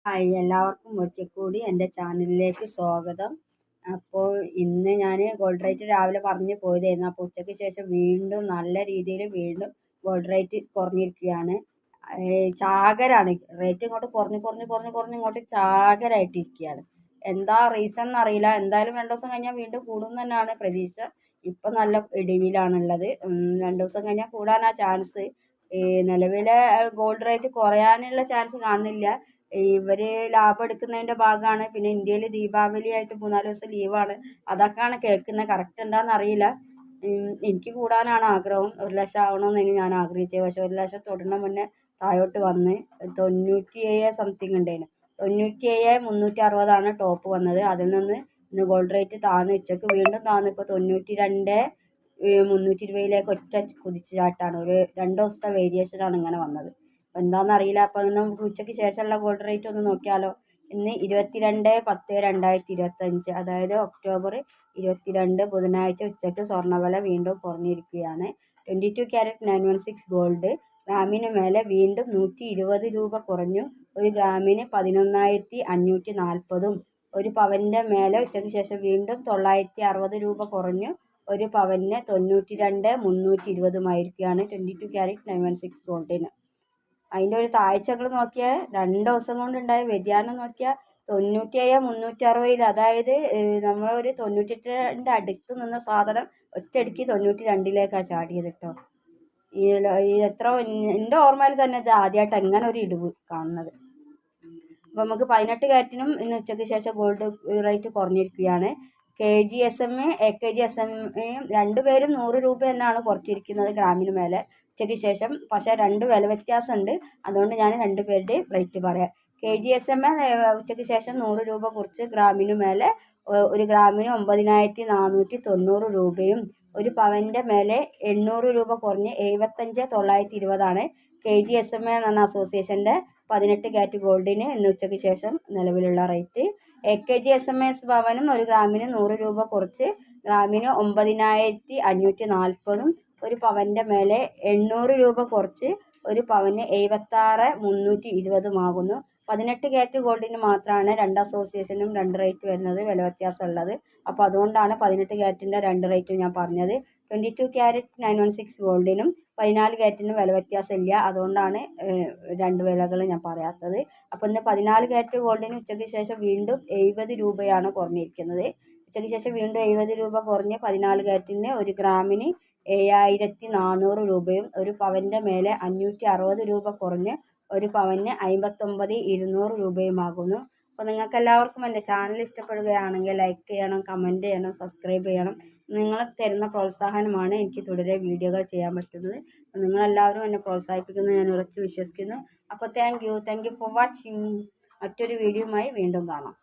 Hi, എല്ലാവർക്കും ഒരിക്കൽ കൂടി എൻ്റെ ചാനലിലേക്ക് സ്വാഗതം. അപ്പോൾ ഇന്ന് ഞാൻ ഗോൾഡ് റേറ്റ് രാവിലെ പറഞ്ഞു പോയതായിരുന്നു. അപ്പോൾ ഉച്ചയ്ക്ക് ശേഷം വീണ്ടും നല്ല രീതിയിൽ ഗോൾഡ് റേറ്റ് കുറഞ്ഞിരിക്കുകയാണ്. ചാകരാണ് റേറ്റ്, ഇങ്ങോട്ട് കുറഞ്ഞ് ഇങ്ങോട്ട് ചാകരായിട്ടിരിക്കുകയാണ്. എന്താ റീസൺ എന്നറിയില്ല. എന്തായാലും 2 ദിവസം കഴിഞ്ഞാൽ വീണ്ടും കൂടും തന്നെയാണ് പ്രതീക്ഷ. ഇപ്പം നല്ല ഇടിവിലാണുള്ളത്. 2 ദിവസം കഴിഞ്ഞാൽ കൂടാനാ ചാൻസ്. നിലവിലെ ഗോൾഡ് റേറ്റ് കുറയാനുള്ള ചാൻസ് കാണുന്നില്ല. ഇവര് ലാഭം എടുക്കുന്നതിന്റെ ഭാഗമാണ്. പിന്നെ ഇന്ത്യയിൽ ദീപാവലി ആയിട്ട് 3-4 ദിവസം ലീവാണ്. അതൊക്കെയാണ് കേൾക്കുന്നത്. കറക്റ്റ് എന്താണെന്ന് അറിയില്ല. എനിക്ക് കൂടാനാണ് ആഗ്രഹം. 1 ലക്ഷം ആവണമെന്നാണ് ഞാൻ ആഗ്രഹിച്ചത്. പക്ഷെ 1 ലക്ഷം തൊടുന്ന മുന്നേ താഴോട്ട് വന്ന് 97 സംതിങ് ഉണ്ടായിരുന്നു. 97,360 ടോപ്പ് വന്നത്. അതിൽ നിന്ന് ഇന്ന് ഗോൾഡ് റേറ്റ് താഴ്ന്ന്, ഉച്ചക്ക് വീണ്ടും താഴ്ന്ന് ഇപ്പോൾ 92,320 ഒറ്റ കുതിച്ചുചാട്ടാണ്. ഒരു 2 ദിവസത്തെ വേരിയേഷനാണ് ഇങ്ങനെ വന്നത്. എന്താണെന്നറിയില്ല. അപ്പോൾ ഇന്ന് നമുക്ക് ഉച്ചയ്ക്ക് ശേഷമുള്ള ഗോൾഡ് റേറ്റ് ഒന്ന് നോക്കിയാലോ. ഇന്ന് 22/10/2025, അതായത് ഒക്ടോബർ 22 ബുധനാഴ്ച ഉച്ചയ്ക്ക് സ്വർണ്ണവില വീണ്ടും കുറഞ്ഞിരിക്കുകയാണ്. 22 ക്യാരറ്റ് 916 ഗോൾഡ് ഗ്രാമിന് മേലെ വീണ്ടും 120 രൂപ കുറഞ്ഞു. ഒരു ഗ്രാമിന് 11,540. ഒരു പവൻ്റെ മേലെ ഉച്ചയ്ക്ക് ശേഷം വീണ്ടും 960 രൂപ കുറഞ്ഞു. ഒരു പവന് 92,320 22 ക്യാരറ്റ് 916 ഗോൾഡിന്. അതിൻ്റെ ഒരു താഴ്ചകൾ നോക്കിയാൽ 2 ദിവസം കൊണ്ടുണ്ടായ വ്യതിയാനം നോക്കിയാൽ 97,360, അതായത് നമ്മളൊരു 98ൻ്റെ അടുത്ത് നിന്ന സാധനം ഒറ്റയടിക്ക് 92ലേക്കാണ് ചാടിയത് കേട്ടോ. ഈ എത്ര എൻ്റെ ഓർമ്മയിൽ തന്നെ ഇത് ആദ്യമായിട്ട് എങ്ങനെ ഒരു ഇടിവ് കാണുന്നത്. അപ്പോൾ നമുക്ക് 18 ക്യാരറ്റിനും ഇന്ന് ഉച്ചയ്ക്ക് ശേഷം ഗോൾഡ് റേറ്റ് കുറഞ്ഞിരിക്കുകയാണ്. KGSM, AKGSM രണ്ടുപേരും 100 രൂപ തന്നെയാണ് കുറച്ചിരിക്കുന്നത് ഗ്രാമിന് മേലെ ഉച്ചയ്ക്ക് ശേഷം. പക്ഷേ 2 വില വ്യത്യാസമുണ്ട്. അതുകൊണ്ട് ഞാൻ 2 പേരുടെ റേറ്റ് പറയാം. KGSM ഉച്ചയ്ക്ക് ശേഷം 100 രൂപ കുറച്ച് ഗ്രാമിന് മേലെ ഒരു ഗ്രാമിന് 9,490 രൂപയും. ഒരു പവൻ്റെ മേലെ 800 രൂപ കുറഞ്ഞ് 75,920 KGSM എന്ന് പറഞ്ഞ അസോസിയേഷൻ്റെ 18 ക്യാരറ്റ് ഗോൾഡിന് ഇന്ന് ഉച്ചയ്ക്ക് ശേഷം നിലവിലുള്ള റേറ്റ്. AKGSM ഭവനും ഒരു ഗ്രാമിന് 100 രൂപ കുറച്ച് ഗ്രാമിന് 9,540. ഒരു പവൻ്റെ മേലെ 800 രൂപ കുറച്ച് ഒരു പവന് 76,320 ആകുന്നു. 18 ക്യാരറ്റ് ഗോൾഡിന് മാത്രമാണ് 2 അസോസിയേഷനും 2 റേറ്റ് വരുന്നത്, വില വ്യത്യാസം ഉള്ളത്. അപ്പോൾ അതുകൊണ്ടാണ് 18 ക്യാരറ്റിൻ്റെ 2 റേറ്റും ഞാൻ പറഞ്ഞത്. 22 ക്യാരറ്റ് 916 ഗോൾഡിനും 14 ക്യാരറ്റിനും വില വ്യത്യാസം ഇല്ല. അതുകൊണ്ടാണ് 2 വിലകൾ ഞാൻ പറയാത്തത്. അപ്പോൾ ഇന്ന് 14 ക്യാരറ്റ് ഗോൾഡിന് ഉച്ചയ്ക്ക് ശേഷം വീണ്ടും 70 രൂപയാണ് കുറഞ്ഞിരിക്കുന്നത്. ഉച്ചയ്ക്ക് ശേഷം വീണ്ടും 70 രൂപ കുറഞ്ഞ് 14 ക്യാരറ്റിന് ഒരു ഗ്രാമിന് 7,400 രൂപയും. ഒരു പവൻ്റെ മേലെ 560 രൂപ കുറഞ്ഞ് ഒരു പവന് 59,200 രൂപയുമാകുന്നു. അപ്പോൾ നിങ്ങൾക്ക് എല്ലാവർക്കും എൻ്റെ ചാനൽ ഇഷ്ടപ്പെടുകയാണെങ്കിൽ ലൈക്ക് ചെയ്യണം, കമൻറ്റ് ചെയ്യണം, സബ്സ്ക്രൈബ് ചെയ്യണം. നിങ്ങൾ തരുന്ന പ്രോത്സാഹനമാണ് എനിക്ക് തുടരെ വീഡിയോകൾ ചെയ്യാൻ പറ്റുന്നത്. അപ്പോൾ നിങ്ങളെല്ലാവരും എന്നെ പ്രോത്സാഹിപ്പിക്കുന്നത് ഞാൻ ഉറച്ചു വിശ്വസിക്കുന്നു. അപ്പോൾ താങ്ക് യു ഫോർ വാച്ചിങ്. മറ്റൊരു വീഡിയോയുമായി വീണ്ടും കാണാം.